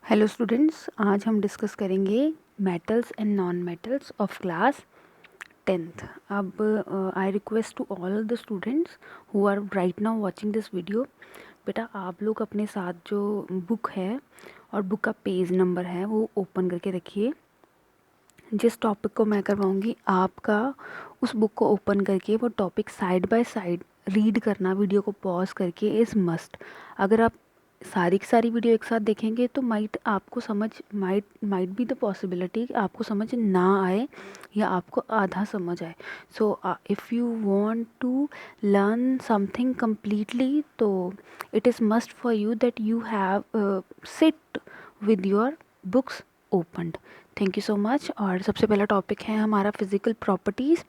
Hello students, आज हम discuss करेंगे metals and non metals of class 10th। अब I request to all the students who are right now watching this video, बेटा आप लोग अपने साथ जो बुक है और बुक का पेज नंबर है वो ओपन करके रखिए। जिस टॉपिक को मैं करवाऊँगी आपका उस बुक को ओपन करके वो topic side by side read करना, वीडियो को पॉज करके इज़ मस्ट। अगर आप सारी की सारी वीडियो एक साथ देखेंगे तो आपको समझ माइट बी द पॉसिबिलिटी कि आपको समझ ना आए या आपको आधा समझ आए। So if you want to learn something completely तो it is must for you that you have sit with your books opened. Thank you so much. और सबसे पहला टॉपिक है हमारा फिज़िकल प्रॉपर्टीज़।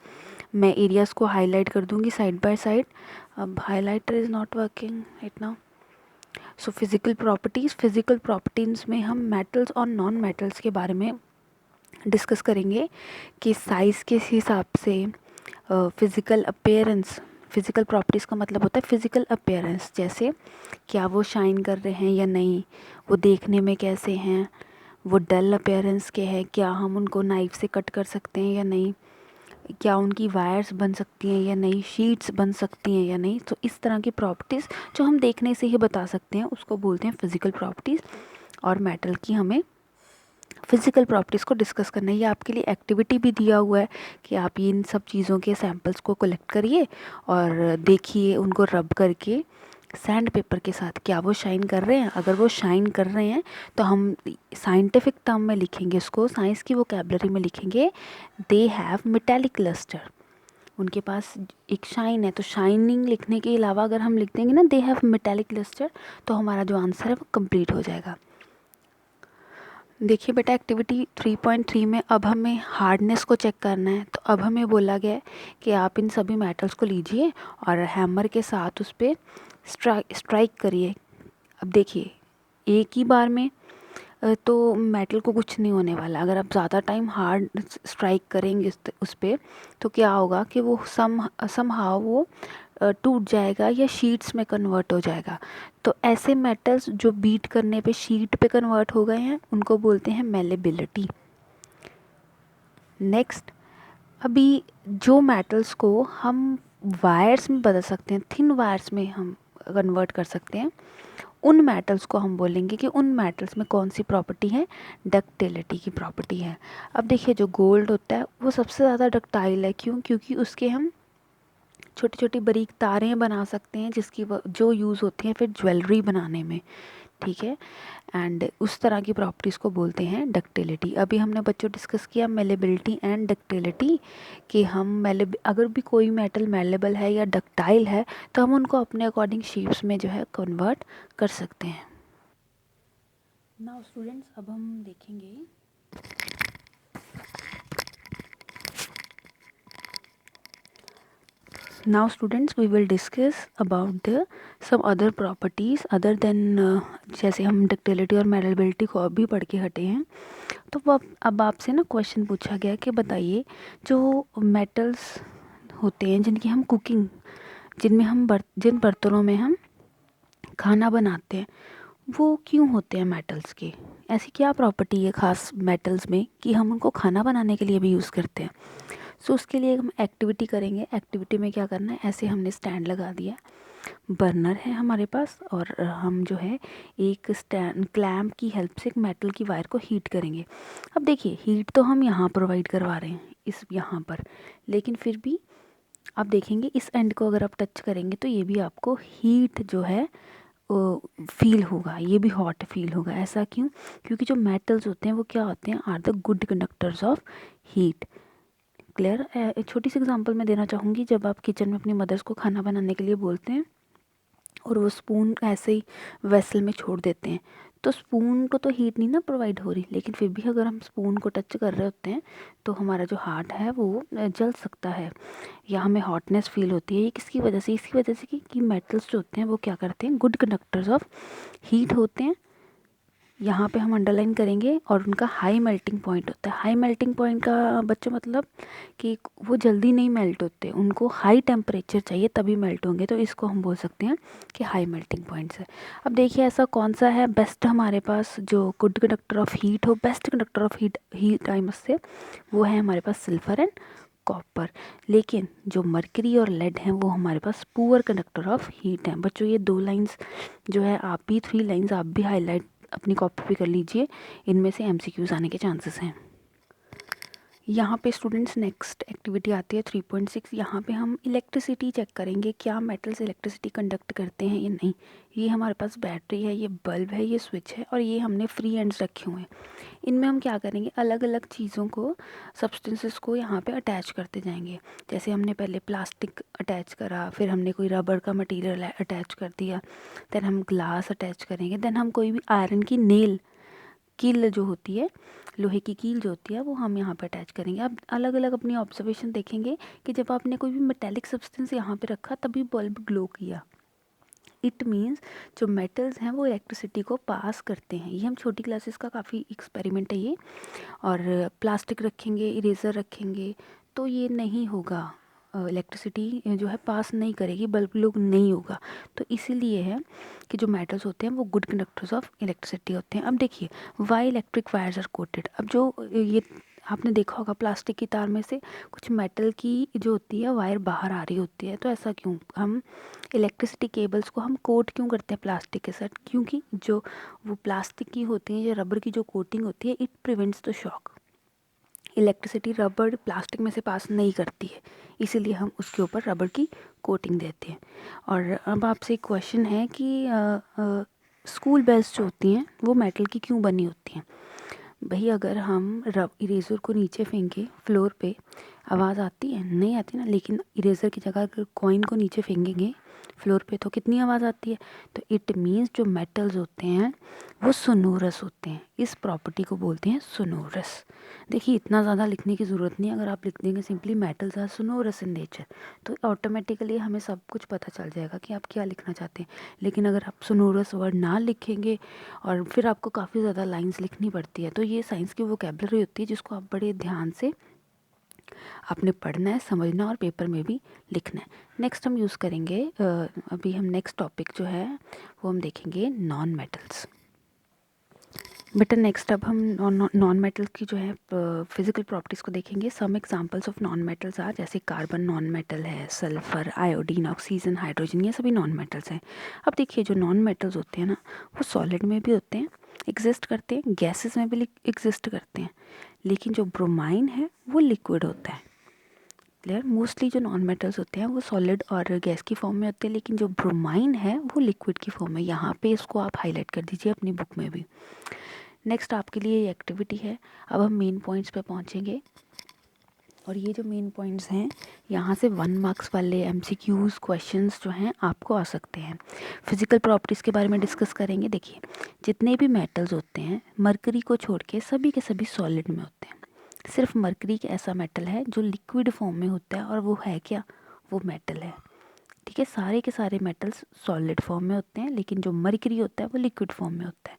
मैं एरियाज़ को हाईलाइट कर दूंगी साइड बाय साइड। अब highlighter is not working right now. So physical properties में हम मेटल्स और नॉन मेटल्स के बारे में डिस्कस करेंगे कि साइज़ के हिसाब से फिज़िकल अपीयरेंस। फिज़िकल प्रॉपर्टीज़ का मतलब होता है फिज़िकल अपीयरेंस, जैसे क्या वो शाइन कर रहे हैं या नहीं, वो देखने में कैसे हैं, वो डल अपीयरेंस के हैं, क्या हम उनको नाइफ से कट कर सकते हैं या नहीं, क्या उनकी वायर्स बन सकती हैं या नहीं, शीट्स बन सकती हैं या नहीं। तो इस तरह की प्रॉपर्टीज़ जो हम देखने से ही बता सकते हैं उसको बोलते हैं फिज़िकल प्रॉपर्टीज़। और मेटल की हमें फिज़िकल प्रॉपर्टीज़ को डिस्कस करना है। ये आपके लिए एक्टिविटी भी दिया हुआ है कि आप इन सब चीज़ों के सैम्पल्स को कलेक्ट करिए और देखिए उनको रब करके सैंड पेपर के साथ क्या वो शाइन कर रहे हैं। अगर वो शाइन कर रहे हैं तो हम साइंटिफिक टर्म में लिखेंगे, उसको साइंस की वोकैबुलरी में लिखेंगे, दे हैव मेटालिक लस्टर। उनके पास एक शाइन है, तो शाइनिंग लिखने के अलावा अगर हम लिख देंगे ना दे हैव मेटालिक लस्टर, तो हमारा जो आंसर है वो कंप्लीट हो जाएगा। देखिए बेटा, एक्टिविटी 3.3 में अब हमें हार्डनेस को चेक करना है। तो अब हमें बोला गया है कि आप इन सभी मेटल्स को लीजिए और हैमर के साथ उस पर स्ट्राइक करिए। अब देखिए एक ही बार में तो मेटल को कुछ नहीं होने वाला। अगर आप ज़्यादा टाइम हार्ड स्ट्राइक करेंगे उस पर तो क्या होगा कि वो समहाउ वो टूट जाएगा या शीट्स में कन्वर्ट हो जाएगा। तो ऐसे मेटल्स जो बीट करने पे शीट पे कन्वर्ट हो गए हैं उनको बोलते हैं मेलेबिलिटी। नेक्स्ट, अभी जो मेटल्स को हम वायर्स में बदल सकते हैं, थिन वायर्स में हम कन्वर्ट कर सकते हैं, उन मेटल्स को हम बोलेंगे कि उन मेटल्स में कौन सी प्रॉपर्टी है, डक्टिलिटी की प्रॉपर्टी है। अब देखिए जो गोल्ड होता है वो सबसे ज़्यादा डक्टाइल है। क्यों? क्योंकि उसके हम छोटी छोटी बारीक तारें बना सकते हैं जिसकी जो यूज़ होती हैं फिर ज्वेलरी बनाने में। ठीक है, एंड उस तरह की प्रॉपर्टीज़ को बोलते हैं डक्टिलिटी। अभी हमने बच्चों डिस्कस किया मेलेबिलिटी एंड डक्टिलिटी कि हम अगर भी कोई मेटल मेलेबल है या डक्टाइल है तो हम उनको अपने अकॉर्डिंग शेप्स में जो है कन्वर्ट कर सकते हैं। नाउ स्टूडेंट्स, अब हम देखेंगे now students we will discuss about the some other properties other than जैसे हम डक्टिलिटी और मेलेबिलिटी को अभी पढ़ के हटे हैं। तो वो अब आपसे ना क्वेश्चन पूछा गया कि बताइए जो मेटल्स होते हैं जिनकी हम कुकिंग, जिनमें हम जिन बर्तनों में हम खाना बनाते हैं वो क्यों होते हैं मेटल्स के। ऐसी क्या प्रॉपर्टी है ख़ास मेटल्स में कि हम उनको खाना बनाने के लिए भी यूज़ करते हैं। सो उसके लिए हम एक्टिविटी करेंगे। एक्टिविटी में क्या करना है, ऐसे हमने स्टैंड लगा दिया, बर्नर है हमारे पास और हम जो है एक स्टैंड क्लैम्प की हेल्प से एक मेटल की वायर को हीट करेंगे। अब देखिए हीट तो हम यहाँ प्रोवाइड करवा रहे हैं इस यहाँ पर, लेकिन फिर भी आप देखेंगे इस एंड को अगर आप टच करेंगे तो ये भी आपको हीट जो है फील होगा, ये भी हॉट फील होगा। ऐसा क्यों? क्योंकि जो मेटल्स होते हैं वो क्या होते हैं, are the good conductors of heat. Clear? एक छोटी सी एग्जांपल मैं देना चाहूँगी। जब आप किचन में अपनी मदर्स को खाना बनाने के लिए बोलते हैं और वो स्पून ऐसे ही वेसल में छोड़ देते हैं तो स्पून को तो हीट नहीं ना प्रोवाइड हो रही, लेकिन फिर भी अगर हम स्पून को टच कर रहे होते हैं तो हमारा जो हार्ट है वो जल सकता है या हमें हॉटनेस फील होती है। ये किसकी वजह से? इसकी वजह से कि मेटल्स जो होते हैं वो क्या करते हैं, गुड कंडक्टर्स ऑफ हीट होते हैं यहाँ पे हम अंडरलाइन करेंगे और उनका हाई मेल्टिंग पॉइंट होता है। हाई मेल्टिंग पॉइंट का बच्चों मतलब कि वो जल्दी नहीं मेल्ट होते, उनको हाई टेम्परेचर चाहिए तभी मेल्ट होंगे, तो इसको हम बोल सकते हैं कि हाई मेल्टिंग पॉइंट्स है। अब देखिए ऐसा कौन सा है बेस्ट हमारे पास जो गुड कंडक्टर ऑफ हीट हो, best conductor of heat time से, वो है हमारे पास सिल्वर एंड कॉपर। लेकिन जो मरकरी और लेड हैं वो हमारे पास पुअर कंडक्टर ऑफ हीट हैं। बच्चों ये 2 लाइंस जो है, आप भी 3 लाइंस आप भी हाईलाइट अपनी कॉपी पे कर लीजिए, इनमें से एमसीक्यूज आने के चांसेस हैं। यहाँ पे स्टूडेंट्स नेक्स्ट एक्टिविटी आती है 3.6। यहाँ पे हम इलेक्ट्रिसिटी चेक करेंगे, क्या मेटल्स इलेक्ट्रिसिटी कंडक्ट करते हैं या नहीं। ये हमारे पास बैटरी है, ये बल्ब है, ये स्विच है और ये हमने फ्री एंड्स रखे हुए हैं। इनमें हम क्या करेंगे, अलग अलग चीज़ों को, सब्सटेंसेस को यहाँ पे अटैच करते जाएंगे। जैसे हमने पहले प्लास्टिक अटैच करा, फिर हमने कोई रबर का मटेरियल अटैच कर दिया, देन हम ग्लास अटैच करेंगे, देन हम कोई भी आयरन की नेल कील जो होती है, लोहे की कील जो होती है, वो हम यहाँ पे अटैच करेंगे। अब अलग अलग अपनी ऑब्जर्वेशन देखेंगे कि जब आपने कोई भी मेटेलिक सब्सटेंस यहाँ पे रखा तभी बल्ब ग्लो किया। इट मीन्स जो मेटल्स हैं वो इलेक्ट्रिसिटी को पास करते हैं। ये हम छोटी क्लासेस का काफ़ी एक्सपेरिमेंट है ये। और प्लास्टिक रखेंगे, इरेज़र रखेंगे तो ये नहीं होगा, इलेक्ट्रिसिटी जो है पास नहीं करेगी, बल्ब ग्लो नहीं होगा। तो इसीलिए है कि जो मेटल्स होते हैं वो गुड कंडक्टर्स ऑफ इलेक्ट्रिसिटी होते हैं। अब देखिए why electric wires are coated. अब जो ये आपने देखा होगा प्लास्टिक की तार में से कुछ मेटल की जो होती है वायर बाहर आ रही होती है, तो ऐसा क्यों, हम इलेक्ट्रिसिटी केबल्स को हम कोट क्यों करते हैं प्लास्टिक के साथ, क्योंकि जो वो प्लास्टिक की होती है या रबर की जो कोटिंग होती है, it prevents the shock. Electricity rubber plastic में से पास नहीं करती है, इसीलिए हम उसके ऊपर रबर की कोटिंग देते हैं। और अब आपसे एक क्वेश्चन है कि स्कूल बेल्स जो होती हैं वो मेटल की क्यों बनी होती हैं। भाई अगर हम इरेज़र को नीचे फेंके फ्लोर पे, आवाज़ आती है, नहीं आती ना। लेकिन इरेज़र की जगह अगर कॉइन को नीचे फेंकेंगे फ्लोर पे तो कितनी आवाज़ आती है। तो इट मीन्स जो मेटल्स होते हैं वो सोनोरस होते हैं, इस प्रॉपर्टी को बोलते हैं सोनोरस। देखिए इतना ज़्यादा लिखने की ज़रूरत नहीं है, अगर आप लिख देंगे simply metals are sonorous in nature तो ऑटोमेटिकली हमें सब कुछ पता चल जाएगा कि आप क्या लिखना चाहते हैं। लेकिन अगर आप सोनोरस वर्ड ना लिखेंगे और फिर आपको काफ़ी ज़्यादा लाइंस लिखनी पड़ती है, तो ये साइंस की वोकैबुलरी होती है जिसको आप बड़े ध्यान से आपने पढ़ना है, समझना और पेपर में भी लिखना है। नेक्स्ट हम यूज़ करेंगे, अभी हम नेक्स्ट टॉपिक जो है वो हम देखेंगे नॉन मेटल्स। बेटा नेक्स्ट अब हम नॉन मेटल की जो है फिजिकल प्रॉपर्टीज़ को देखेंगे। Some examples of non metals are, जैसे कार्बन नॉन मेटल है, सल्फर, आयोडीन, ऑक्सीजन, हाइड्रोजन, ये सभी नॉन मेटल्स हैं। अब देखिए जो नॉन मेटल्स होते हैं ना वो सॉलिड में भी होते हैं, एग्जिस्ट करते हैं, गैसेस में भी एग्जिस्ट करते हैं, लेकिन जो ब्रोमाइन है वो लिक्विड होता है। क्लियर, मोस्टली जो नॉन मेटल्स होते हैं वो सॉलिड और गैस की फॉर्म में होते हैं, लेकिन जो ब्रोमाइन है वो लिक्विड की फॉर्म में। यहाँ पे इसको आप हाईलाइट कर दीजिए अपनी बुक में भी। नेक्स्ट आपके लिए ये एक्टिविटी है। अब हम मेन पॉइंट्स पे पहुँचेंगे और ये जो मेन पॉइंट्स हैं यहाँ से 1 मार्क्स वाले एमसीक्यूज़ क्वेश्चंस जो हैं आपको आ सकते हैं। फिजिकल प्रॉपर्टीज़ के बारे में डिस्कस करेंगे। देखिए जितने भी मेटल्स होते हैं मरकरी को छोड़ के सभी के सभी सॉलिड में होते हैं। सिर्फ मरकरी एक ऐसा मेटल है जो लिक्विड फॉर्म में होता है, और वो है क्या, वो मेटल है। ठीक है, सारे के सारे मेटल्स सॉलिड फॉर्म में होते हैं, लेकिन जो मरकरी होता है वो लिक्विड फॉर्म में होता है।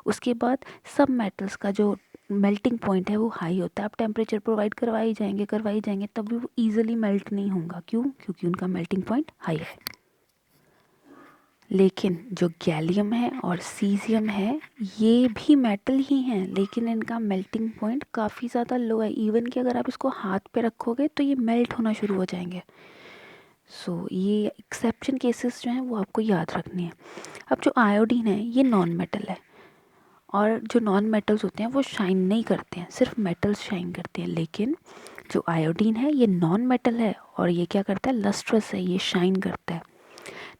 उसके बाद सब मेटल्स का जो मेल्टिंग पॉइंट है वो हाई होता है। आप टेम्परेचर प्रोवाइड करवाई जाएंगे तब भी वो ईजिली मेल्ट नहीं होगा। क्यों, क्योंकि उनका मेल्टिंग पॉइंट हाई है। लेकिन जो गैलियम है और सीजियम है ये भी मेटल ही हैं, लेकिन इनका मेल्टिंग पॉइंट काफ़ी ज़्यादा लो है। इवन कि अगर आप इसको हाथ पे रखोगे तो ये मेल्ट होना शुरू हो जाएंगे। सो ये एक्सेप्शन केसेस जो हैं वो आपको याद रखनी है। अब जो आयोडीन है ये नॉन मेटल है, और जो नॉन मेटल्स होते हैं वो शाइन नहीं करते हैं, सिर्फ मेटल्स शाइन करते हैं। लेकिन जो आयोडीन है ये नॉन मेटल है और ये क्या करता है, लस्ट्रस है, ये शाइन करता है।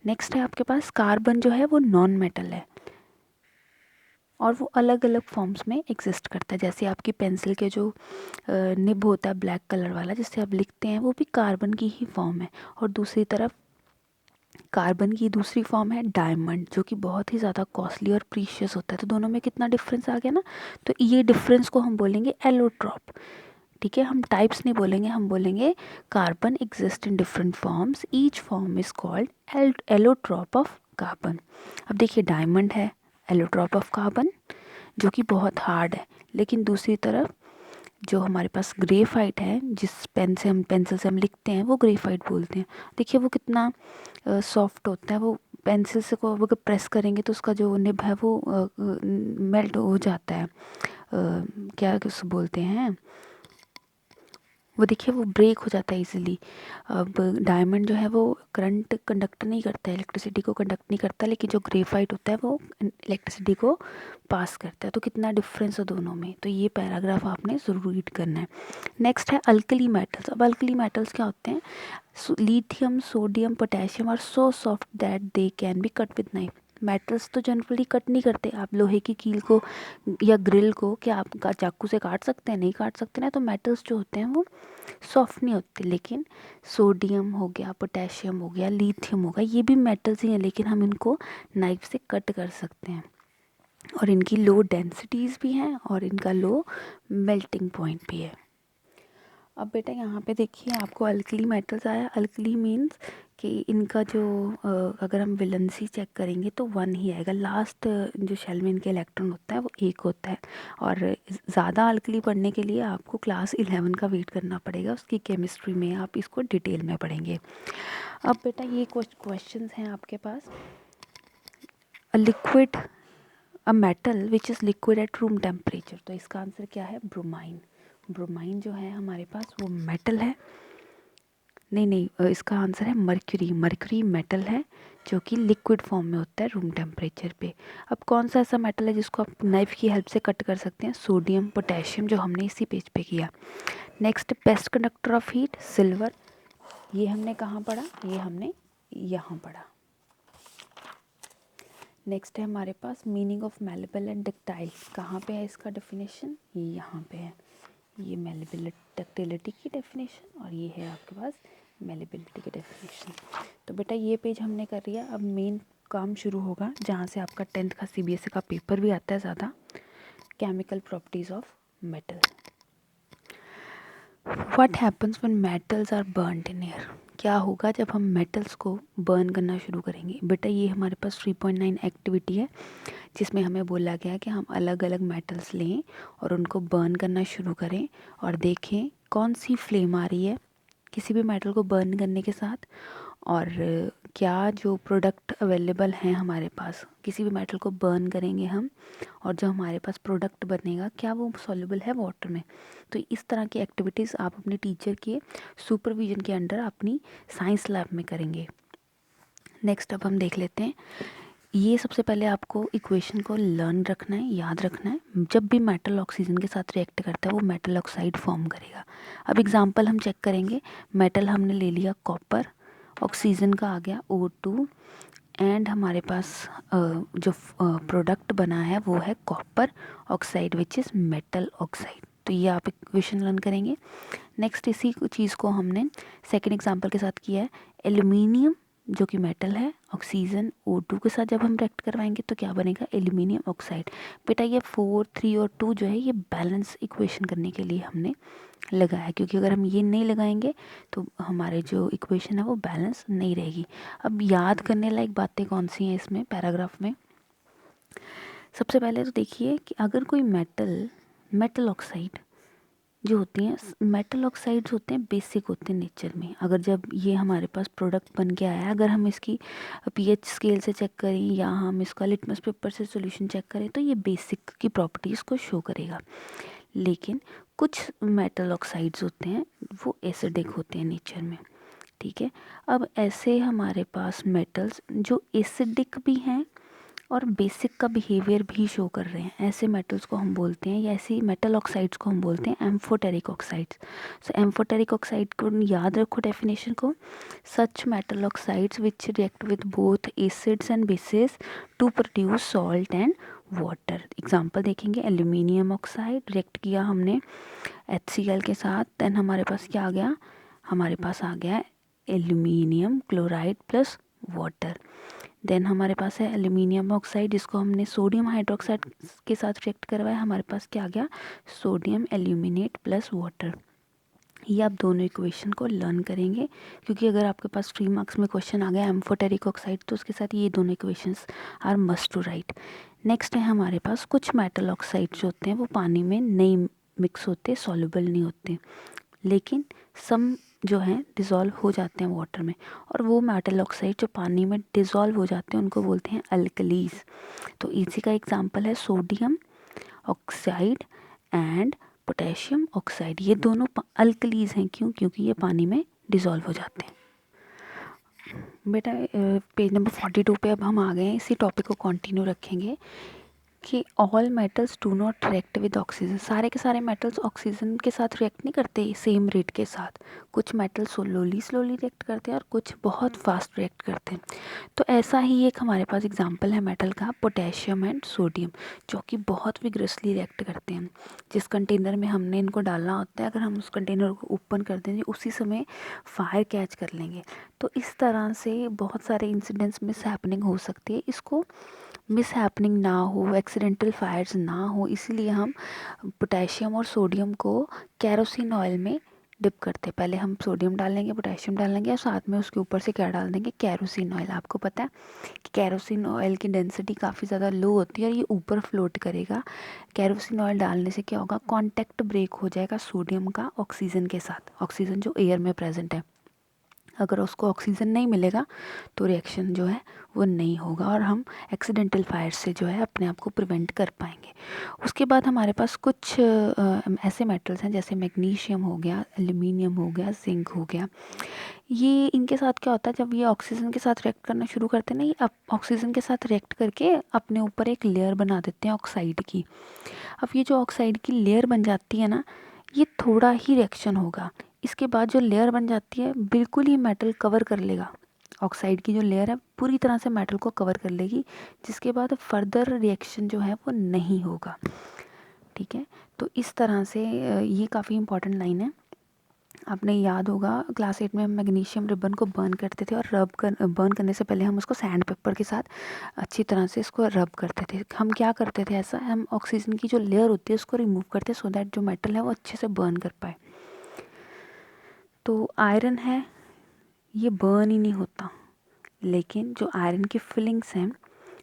नेक्स्ट है आपके पास कार्बन जो है वो नॉन मेटल है और वो अलग अलग फॉर्म्स में एग्जिस्ट करता है। जैसे आपकी पेंसिल के जो निब होता है ब्लैक कलर वाला जिससे आप लिखते हैं वो भी कार्बन की ही फॉर्म है। और दूसरी तरफ कार्बन की दूसरी फॉर्म है डायमंड, जो कि बहुत ही ज़्यादा कॉस्टली और प्रीशियस होता है। तो दोनों में कितना डिफरेंस आ गया ना। तो ये डिफरेंस को हम बोलेंगे एलोट्रॉप। ठीक है, हम टाइप्स नहीं बोलेंगे, हम बोलेंगे carbon exist in different forms, each form is called allotrope of carbon. अब देखिए डायमंड है एलोट्रॉप ऑफ कार्बन, जो कि बहुत हार्ड है। लेकिन दूसरी तरफ जो हमारे पास ग्रेफाइट है, जिस पेंसिल से हम लिखते हैं, वो ग्रेफाइट बोलते हैं। देखिए वो कितना सॉफ्ट होता है। वो पेंसिल से को अगर प्रेस करेंगे तो उसका जो निब है वो मेल्ट हो जाता है। क्या किस बोलते हैं, वो देखिए वो ब्रेक हो जाता है इजीली। अब डायमंड जो है वो करंट कंडक्ट नहीं करता है, इलेक्ट्रिसिटी को कंडक्ट नहीं करता, लेकिन जो ग्रेफाइट होता है वो इलेक्ट्रिसिटी को पास करता है। तो कितना डिफरेंस है दोनों में, तो ये पैराग्राफ आपने ज़रूर रीड करना है। नेक्स्ट है अल्कली मेटल्स। अब अल्कली मेटल्स क्या होते हैं? Lithium, sodium, potassium are so soft that they can be cut with knife. Metals तो जनरली कट नहीं करते। आप लोहे की कील को या ग्रिल को क्या आप चाकू से काट सकते हैं? नहीं काट सकते ना। तो मेटल्स जो होते हैं वो सॉफ्ट नहीं होते। लेकिन सोडियम हो गया, पोटेशियम हो गया, लिथियम हो गया, ये भी मेटल्स ही हैं, लेकिन हम इनको नाइफ से कट कर सकते हैं। और इनकी लो डेंसिटीज़ भी हैं और इनका लो मेल्टिंग पॉइंट भी है। अब बेटा यहाँ पे देखिए आपको अल्कली मेटल्स आया। अल्कली मीन्स कि इनका जो अगर हम वैलेंसी चेक करेंगे तो 1 ही आएगा। लास्ट जो शेल में इनके इलेक्ट्रॉन होता है वो 1 होता है। और ज़्यादा अल्कली पढ़ने के लिए आपको क्लास 11 का वेट करना पड़ेगा, उसकी केमिस्ट्री में आप इसको डिटेल में पढ़ेंगे। अब बेटा ये क्वेश्चंस हैं आपके पास। A liquid, a metal which is liquid at room temperature. तो इसका आंसर क्या है? ब्रोमाइन। ब्रोमाइन जो है हमारे पास वो मेटल है। नहीं, इसका आंसर है मर्क्यूरी। मर्क्यूरी मेटल है जो कि लिक्विड फॉर्म में होता है रूम टेम्परेचर पे। अब कौन सा ऐसा मेटल है जिसको आप नाइफ की हेल्प से कट कर सकते हैं? सोडियम, पोटेशियम, जो हमने इसी पेज पे किया। Next, best conductor of heat, silver. ये हमने कहाँ पढ़ा? ये हमने यहाँ पढ़ा। नेक्स्ट है हमारे पास meaning of malleable and ductile. कहाँ पे है इसका डेफिनेशन? ये यहाँ पे है। ये मेलेबिलिटी, डक्टिलिटी की डेफिनेशन, और ये है आपके पास मेलेबिलिटी की डेफिनेशन। तो बेटा ये पेज हमने कर लिया। अब मेन काम शुरू होगा जहाँ से आपका 10th का CBSE का पेपर भी आता है ज़्यादा। Chemical properties of metal. What happens when metals are burned in air? क्या होगा जब हम मेटल्स को बर्न करना शुरू करेंगे? बेटा ये हमारे पास 3.9 एक्टिविटी है जिसमें हमें बोला गया कि हम अलग अलग मेटल्स लें और उनको बर्न करना शुरू करें और देखें कौन सी फ्लेम आ रही है किसी भी मेटल को बर्न करने के साथ, और क्या जो प्रोडक्ट अवेलेबल हैं हमारे पास, किसी भी मेटल को बर्न करेंगे हम और जो हमारे पास प्रोडक्ट बनेगा क्या वो सॉल्युबल है वाटर में। तो इस तरह की एक्टिविटीज़ आप अपने टीचर के सुपरविजन के अंडर अपनी साइंस लैब में करेंगे। नेक्स्ट अब हम देख लेते हैं। ये सबसे पहले आपको इक्वेशन को लर्न रखना है, याद रखना है। जब भी मेटल ऑक्सीजन के साथ रिएक्ट करता है वो मेटल ऑक्साइड फॉर्म करेगा। अब एग्जांपल हम चेक करेंगे। मेटल हमने ले लिया कॉपर, ऑक्सीजन का आ गया O2, एंड हमारे पास जो प्रोडक्ट बना है वो है copper oxide which is metal oxide. तो ये आप इक्वेशन लर्न करेंगे। नेक्स्ट इसी चीज़ को हमने सेकेंड एग्जांपल के साथ किया है। एल्यूमिनियम जो कि मेटल है, ऑक्सीजन O2 के साथ जब हम रिएक्ट करवाएंगे तो क्या बनेगा? Aluminium oxide. बेटा ये 4, 3 और 2 जो है ये बैलेंस इक्वेशन करने के लिए हमने लगाया, क्योंकि अगर हम ये नहीं लगाएंगे तो हमारे जो इक्वेशन है वो बैलेंस नहीं रहेगी। अब याद करने लायक बातें कौन सी हैं इसमें पैराग्राफ में? सबसे पहले तो देखिए कि अगर कोई मेटल ऑक्साइड जो होती हैं, मेटल ऑक्साइड्स होते हैं बेसिक होते हैं नेचर में। अगर जब ये हमारे पास प्रोडक्ट बन के आया, अगर हम इसकी pH स्केल से चेक करें या हम इसका लिटमस पेपर से सॉल्यूशन चेक करें तो ये बेसिक की प्रॉपर्टीज़ को शो करेगा। लेकिन कुछ मेटल ऑक्साइड्स होते हैं वो एसिडिक होते हैं नेचर में, ठीक है। अब ऐसे हमारे पास मेटल्स जो एसिडिक भी हैं और बेसिक का बिहेवियर भी शो कर रहे हैं, ऐसे मेटल्स को हम बोलते हैं, या ऐसी मेटल ऑक्साइड्स को हम बोलते हैं amphoteric oxides. So amphoteric oxide को याद रखो डेफिनेशन को। Such metal oxides which react with both acids and bases to produce salt and water. Example देखेंगे। एल्यूमिनियम ऑक्साइड रिएक्ट किया हमने HCl के साथ, देन हमारे पास क्या आ गया? हमारे पास आ गया aluminium chloride plus water. Then हमारे पास है एल्यूमिनियम ऑक्साइड जिसको हमने सोडियम हाइड्रोक्साइड के साथ रिएक्ट करवाया, हमारे पास क्या आ गया? Sodium aluminate plus water. ये आप दोनों इक्वेशन को लर्न करेंगे, क्योंकि अगर आपके पास 3 मार्क्स में क्वेश्चन आ गया एम्फोटेरिक ऑक्साइड तो उसके साथ ये दोनों equations are must to write. Next है हमारे पास कुछ मेटल ऑक्साइड जो होते हैं वो पानी में नहीं मिक्स होते, सॉल्युबल नहीं होते, लेकिन सम जो हैं डिज़ोल्व हो जाते हैं वाटर में, और वो मेटल ऑक्साइड जो पानी में डिज़ोल्व हो जाते हैं उनको बोलते हैं अल्कलीज। तो इसी का एग्जांपल है sodium oxide and potassium oxide. ये दोनों अल्कलीज हैं, क्यों? क्योंकि ये पानी में डिज़ोल्व हो जाते हैं। बेटा पेज नंबर 42 पे अब हम आ गए हैं, इसी टॉपिक को कंटिन्यू रखेंगे कि all metals do not react with oxygen. सारे के सारे मेटल्स ऑक्सीजन के साथ रिएक्ट नहीं करते सेम रेट के साथ, कुछ मेटल्स स्लोली रिएक्ट करते हैं और कुछ बहुत फास्ट रिएक्ट करते हैं। तो ऐसा ही एक हमारे पास एग्जांपल है मेटल का, पोटेशियम एंड सोडियम, जो कि बहुत विग्रसली रिएक्ट करते हैं। जिस कंटेनर में हमने इनको डालना होता है, अगर हम उस कंटेनर को ओपन कर देंगे उसी समय फायर कैच कर लेंगे। तो इस तरह से बहुत सारे इंसिडेंट्स मिस हैपनिंग हो सकती है। इसको मिस हैपनिंग ना हो, एक्सीडेंटल फायर्स ना हो, इसीलिए हम पोटेशियम और सोडियम को कैरोसिन ऑयल में डिप करते हैं। पहले हम सोडियम डालेंगे, पोटेशियम डालेंगे और साथ में उसके ऊपर से क्या डाल देंगे, कैरोसिन ऑयल। आपको पता है कि कैरोसिन ऑयल की डेंसिटी काफ़ी ज़्यादा लो होती है और ये ऊपर फ्लोट करेगा। कैरोसिन ऑयल डालने से क्या होगा, कॉन्टैक्ट ब्रेक हो जाएगा सोडियम का ऑक्सीजन के साथ, ऑक्सीजन जो एयर में प्रेजेंट है। अगर उसको ऑक्सीजन नहीं मिलेगा तो रिएक्शन जो है वो नहीं होगा और हम एक्सीडेंटल फायर से जो है अपने आप को प्रिवेंट कर पाएंगे। उसके बाद हमारे पास कुछ ऐसे मेटल्स हैं जैसे मैग्नीशियम हो गया, एल्यूमिनियम हो गया, जिंक हो गया। ये इनके साथ क्या होता है, जब ये ऑक्सीजन के साथ रिएक्ट करना शुरू करते हैं ना, ये ऑक्सीजन के साथ रिएक्ट करके अपने ऊपर एक लेयर बना देते हैं ऑक्साइड की। अब ये जो ऑक्साइड की लेयर बन जाती है ना, ये थोड़ा ही रिएक्शन होगा, इसके बाद जो लेयर बन जाती है बिल्कुल ही मेटल कवर कर लेगा। ऑक्साइड की जो लेयर है पूरी तरह से मेटल को कवर कर लेगी, जिसके बाद फर्दर रिएक्शन जो है वो नहीं होगा। ठीक है, तो इस तरह से ये काफ़ी इंपॉर्टेंट लाइन है। आपने याद होगा क्लास 8 में हम मैग्नीशियम रिबन को बर्न करते थे और बर्न करने से पहले हम उसको सैंड पेपर के साथ अच्छी तरह से इसको रब करते थे। हम क्या करते थे ऐसा, हम ऑक्सीजन की जो लेयर होती है उसको रिमूव करते सो दैट जो मेटल है वो अच्छे से बर्न कर पाए। तो आयरन है, ये बर्न ही नहीं होता, लेकिन जो आयरन की फिलिंग्स हैं,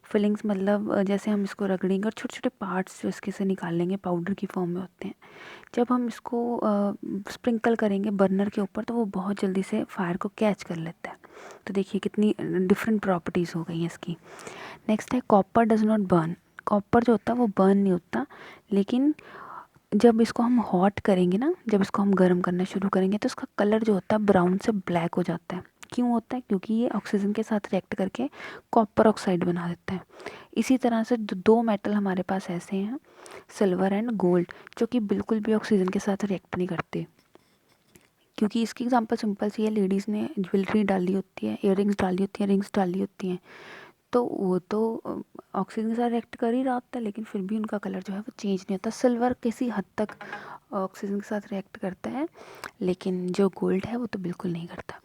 फिलिंग्स मतलब जैसे हम इसको रगड़ेंगे और छोटे छोटे पार्ट्स जो इसके से निकाल लेंगे, पाउडर की फॉर्म में होते हैं। जब हम इसको स्प्रिंकल करेंगे बर्नर के ऊपर तो वो बहुत जल्दी से फायर को कैच कर लेता है। तो देखिए कितनी डिफरेंट प्रॉपर्टीज़ हो गई हैं इसकी। नेक्स्ट है copper does not burn. Copper जो होता है वो बर्न नहीं होता, लेकिन जब इसको हम हॉट करेंगे ना, जब इसको हम गर्म करना शुरू करेंगे तो इसका कलर जो होता है ब्राउन से ब्लैक हो जाता है। क्यों होता है? क्योंकि ये ऑक्सीजन के साथ रिएक्ट करके कॉपर ऑक्साइड बना देता है। इसी तरह से दो मेटल हमारे पास ऐसे हैं, सिल्वर एंड गोल्ड, जो कि बिल्कुल भी ऑक्सीजन के साथ रिएक्ट नहीं करते। क्योंकि इसकी एग्जांपल सिंपल सी है, लेडीज़ ने ज्वेलरी डाली होती है, इयररिंग्स डाली होती हैं, रिंग्स डाली होती हैं, तो वो तो ऑक्सीजन के साथ रिएक्ट कर ही रहा होता है, लेकिन फिर भी उनका कलर जो है वो चेंज नहीं होता। सिल्वर किसी हद तक ऑक्सीजन के साथ रिएक्ट करता है, लेकिन जो गोल्ड है वो तो बिल्कुल नहीं करता।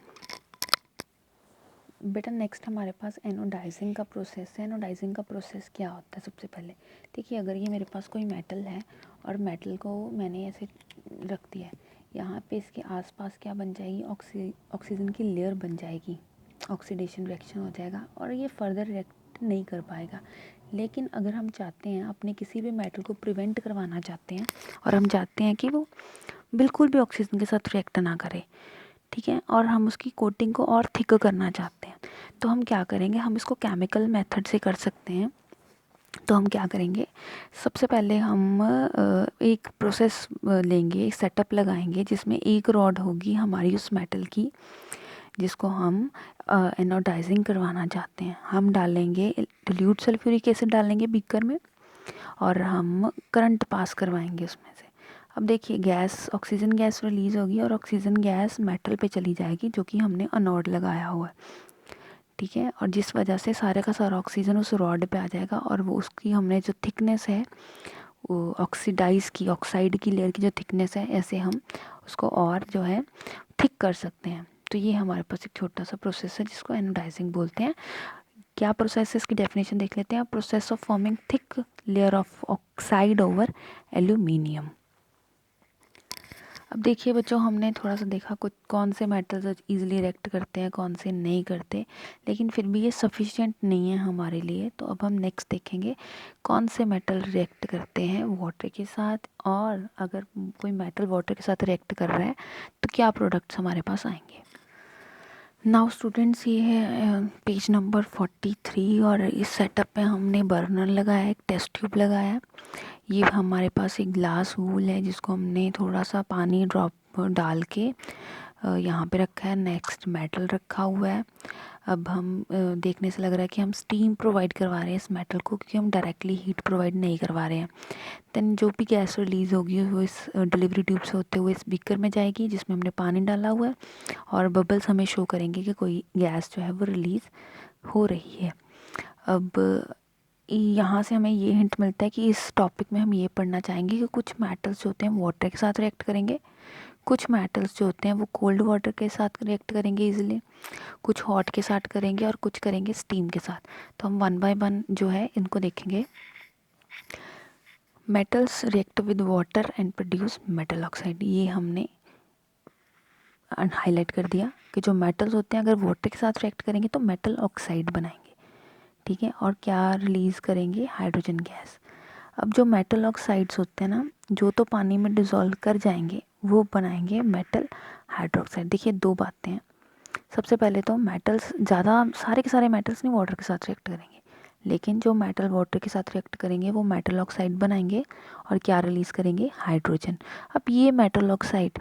बेटा नेक्स्ट हमारे पास एनोडाइजिंग का प्रोसेस है। एनोडाइजिंग का प्रोसेस क्या होता है? सबसे पहले देखिए, अगर ये मेरे पास कोई मेटल है और मेटल को मैंने ऐसे रख दिया है, यहाँ पे इसके आसपास क्या बन जाएगी, ऑक्सीजन की लेयर बन जाएगी, ऑक्सीडेशन रिएक्शन हो जाएगा और ये फर्दर रिएक्ट नहीं कर पाएगा। लेकिन अगर हम चाहते हैं अपने किसी भी मेटल को प्रिवेंट करवाना चाहते हैं और हम चाहते हैं कि वो बिल्कुल भी ऑक्सीजन के साथ रिएक्ट ना करे, ठीक है, और हम उसकी कोटिंग को और थिक करना चाहते हैं, तो हम क्या करेंगे, हम इसको केमिकल मेथड से कर सकते हैं। तो हम क्या करेंगे, सबसे पहले हम एक प्रोसेस लेंगे, एक सेटअप लगाएंगे जिसमें एक रॉड होगी हमारी उस मेटल की, जिसको हम एनोडाइजिंग करवाना चाहते हैं। हम डालेंगे डिल्यूट सल्फ्यूरिक एसिड डालेंगे बीकर में और हम करंट पास करवाएंगे उसमें से। अब देखिए गैस, ऑक्सीजन गैस रिलीज़ होगी और ऑक्सीजन गैस मेटल पे चली जाएगी जो कि हमने अनोड लगाया हुआ है, ठीक है, और जिस वजह से सारे का सारा ऑक्सीजन उस रॉड पे आ जाएगा और वो उसकी हमने जो थिकनेस है वो ऑक्साइड की लेयर की जो थिकनेस है, ऐसे हम उसको और जो है थिक कर सकते हैं। तो ये हमारे पास एक छोटा सा प्रोसेस है जिसको एनोडाइजिंग बोलते हैं। क्या प्रोसेस है, इसकी डेफिनेशन देख लेते हैं। Process of forming thick layer of oxide over aluminium. अब देखिए बच्चों, हमने थोड़ा सा देखा कुछ कौन से मेटल्स ईजिली रिएक्ट करते हैं, कौन से नहीं करते, लेकिन फिर भी ये सफिशिएंट नहीं है हमारे लिए। तो अब हम नेक्स्ट देखेंगे कौन से मेटल रिएक्ट करते हैं वाटर के साथ, और अगर कोई मेटल वाटर के साथ रिएक्ट कर रहा है तो क्या प्रोडक्ट्स हमारे पास आएंगे। नाउ स्टूडेंट्स, ये है पेज नंबर 43 और इस सेटअप पे हमने बर्नर लगाया है, एक टेस्ट ट्यूब लगाया है। ये हमारे पास एक ग्लास वूल है जिसको हमने थोड़ा सा पानी ड्रॉप डाल के यहाँ पे रखा है। नेक्स्ट मेटल रखा हुआ है। अब हम देखने से लग रहा है कि हम स्टीम प्रोवाइड करवा रहे हैं इस मेटल को, क्योंकि हम डायरेक्टली हीट प्रोवाइड नहीं करवा रहे हैं। देन जो भी गैस रिलीज़ होगी वो इस डिलीवरी ट्यूब से होते हुए इस बीकर में जाएगी जिसमें हमने पानी डाला हुआ है, और बबल्स हमें शो करेंगे कि कोई गैस जो है वो रिलीज़ हो रही है। अब यहाँ से हमें ये हिंट मिलता है कि इस टॉपिक में हम ये पढ़ना चाहेंगे कि कुछ मेटल्स जो होते हैं वाटर के साथ रिएक्ट करेंगे, कुछ मेटल्स जो होते हैं वो कोल्ड वाटर के साथ रिएक्ट करेंगे इजीली, कुछ हॉट के साथ करेंगे और कुछ करेंगे स्टीम के साथ। तो हम वन बाय वन जो है इनको देखेंगे। Metals react with water and produce metal oxide, ये हमने हाईलाइट कर दिया कि जो मेटल्स होते हैं अगर वाटर के साथ रिएक्ट करेंगे तो मेटल ऑक्साइड बनाएंगे, ठीक है। और क्या रिलीज़ करेंगे, हाइड्रोजन गैस। अब जो मेटल ऑक्साइड्स होते हैं ना, जो तो पानी में डिज़ोल्व कर जाएंगे वो बनाएंगे मेटल हाइड्रोक्साइड। देखिए दो बातें हैं, सबसे पहले तो मेटल्स ज़्यादा सारे के सारे मेटल्स नहीं वाटर के साथ रिएक्ट करेंगे, लेकिन जो मेटल वाटर के साथ रिएक्ट करेंगे वो मेटल ऑक्साइड बनाएंगे और क्या रिलीज़ करेंगे, हाइड्रोजन। अब ये मेटल ऑक्साइड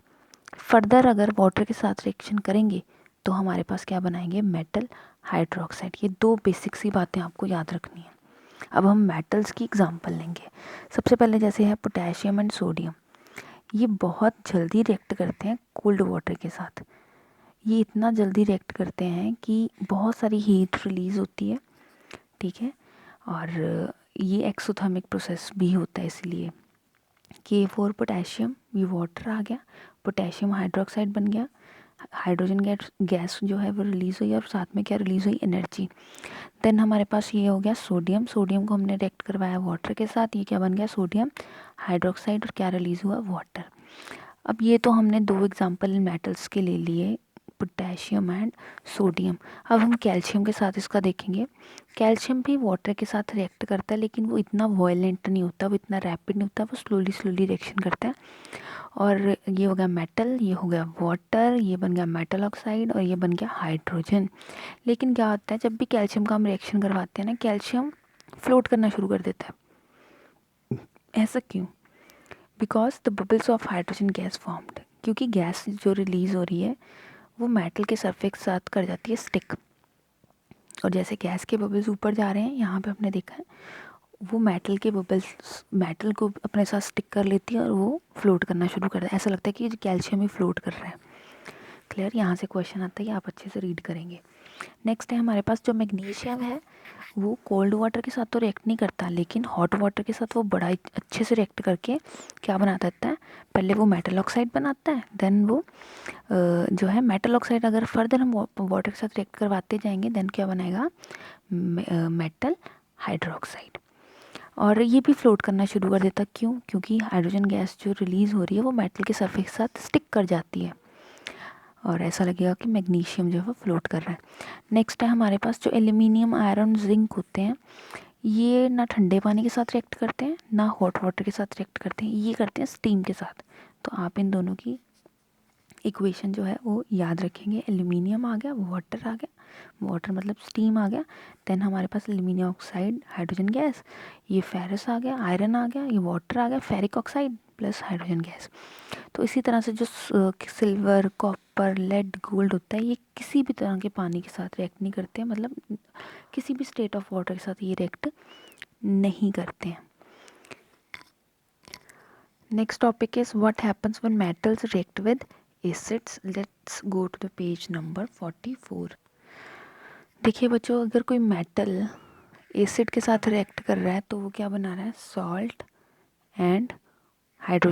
फर्दर अगर वाटर के साथ रिएक्शन करेंगे तो हमारे पास क्या बनाएंगे, मेटल हाइड्रोक्साइड। ये दो बेसिक सी बातें आपको याद रखनी है। अब हम मेटल्स की एग्जांपल लेंगे। सबसे पहले जैसे है पोटेशियम एंड सोडियम, ये बहुत जल्दी रिएक्ट करते हैं कोल्ड वाटर के साथ। ये इतना जल्दी रिएक्ट करते हैं कि बहुत सारी हीट रिलीज़ होती है, ठीक है। और ये एक्सोथर्मिक प्रोसेस भी होता है, इसलिए K4 पोटेशियम, ये वाटर आ गया, पोटेशियम हाइड्रोक्साइड बन गया, हाइड्रोजन गैस जो है वो रिलीज़ हुई और साथ में क्या रिलीज़ हुई, एनर्जी। देन हमारे पास ये हो गया सोडियम, सोडियम को हमने रिएक्ट करवाया वाटर के साथ, ये क्या बन गया, सोडियम हाइड्रोक्साइड, और क्या रिलीज़ हुआ, वाटर। अब ये तो हमने दो एग्जांपल मेटल्स के ले लिए, पोटेशियम एंड सोडियम। अब हम कैल्शियम के साथ इसका देखेंगे। कैल्शियम भी वाटर के साथ रिएक्ट करता है, लेकिन वो इतना वायलेंट नहीं होता, वो इतना रैपिड नहीं होता, वो स्लोली स्लोली रिएक्शन करता है। और ये हो गया मेटल, ये हो गया वाटर, ये बन गया मेटल ऑक्साइड, और ये बन गया हाइड्रोजन। लेकिन क्या होता है, जब भी कैल्शियम का हम रिएक्शन करवाते हैं ना, कैल्शियम फ्लोट करना शुरू कर देता है। ऐसा क्यों, because the bubbles of hydrogen gas formed, क्योंकि गैस जो रिलीज़ हो रही है वो मेटल के सरफेस के साथ कर जाती है स्टिक, और जैसे गैस के बबल्स ऊपर जा रहे हैं यहाँ पे हमने देखा है, वो मेटल के बबल्स मेटल को अपने साथ स्टिक कर लेती है और वो फ्लोट करना शुरू कर देता है। ऐसा लगता है कि कैल्शियम ही फ्लोट कर रहा है। क्लियर, यहाँ से क्वेश्चन आता है कि आप अच्छे से रीड करेंगे। नेक्स्ट है हमारे पास जो मैग्नीशियम है, वो कोल्ड वाटर के साथ तो रिएक्ट नहीं करता, लेकिन हॉट वाटर के साथ वो बड़ा अच्छे से रिएक्ट करके क्या बना देता है, पहले वो मेटल ऑक्साइड बनाता है, देन वो जो है मेटल ऑक्साइड अगर फर्दर हम वाटर के साथ रिएक्ट करवाते जाएंगे देन क्या बनाएगा, मेटल हाइड्रोक्साइड। और ये भी फ्लोट करना शुरू कर देता, क्यों, क्योंकि हाइड्रोजन गैस जो रिलीज़ हो रही है वो मेटल के सरफेस के साथ स्टिक कर जाती है, और ऐसा लगेगा कि मैग्नीशियम जो है वो फ्लोट कर रहा है। नेक्स्ट है हमारे पास जो एल्यूमिनियम, आयरन, जिंक होते हैं, ये ना ठंडे पानी के साथ रिएक्ट करते हैं ना हॉट वाटर के साथ रिएक्ट करते हैं, ये करते हैं स्टीम के साथ। तो आप इन दोनों की इक्वेशन जो है वो याद रखेंगे। एल्यूमिनियम आ गया, वाटर आ गया, वाटर मतलब स्टीम आ गया, देन हमारे पास एल्यूमिनियम ऑक्साइड, हाइड्रोजन गैस, ये फेरस आ गया, आयरन आ गया, ये वाटर आ गया, ferric oxide plus hydrogen gas. तो इसी तरह से जो सिल्वर, कॉपर, लेड, गोल्ड होता है, ये किसी भी तरह के पानी के साथ रिएक्ट नहीं करते हैं, मतलब किसी भी स्टेट ऑफ वाटर के साथ ये रिएक्ट नहीं करते हैं। Next topic is what happens when metals react with acids. Let's go to the page number 44। देखिए बच्चों, अगर कोई मेटल एसिड के साथ रिएक्ट कर रहा है तो वो क्या बना रहा है, सॉल्ट एंड हाइड्रोजन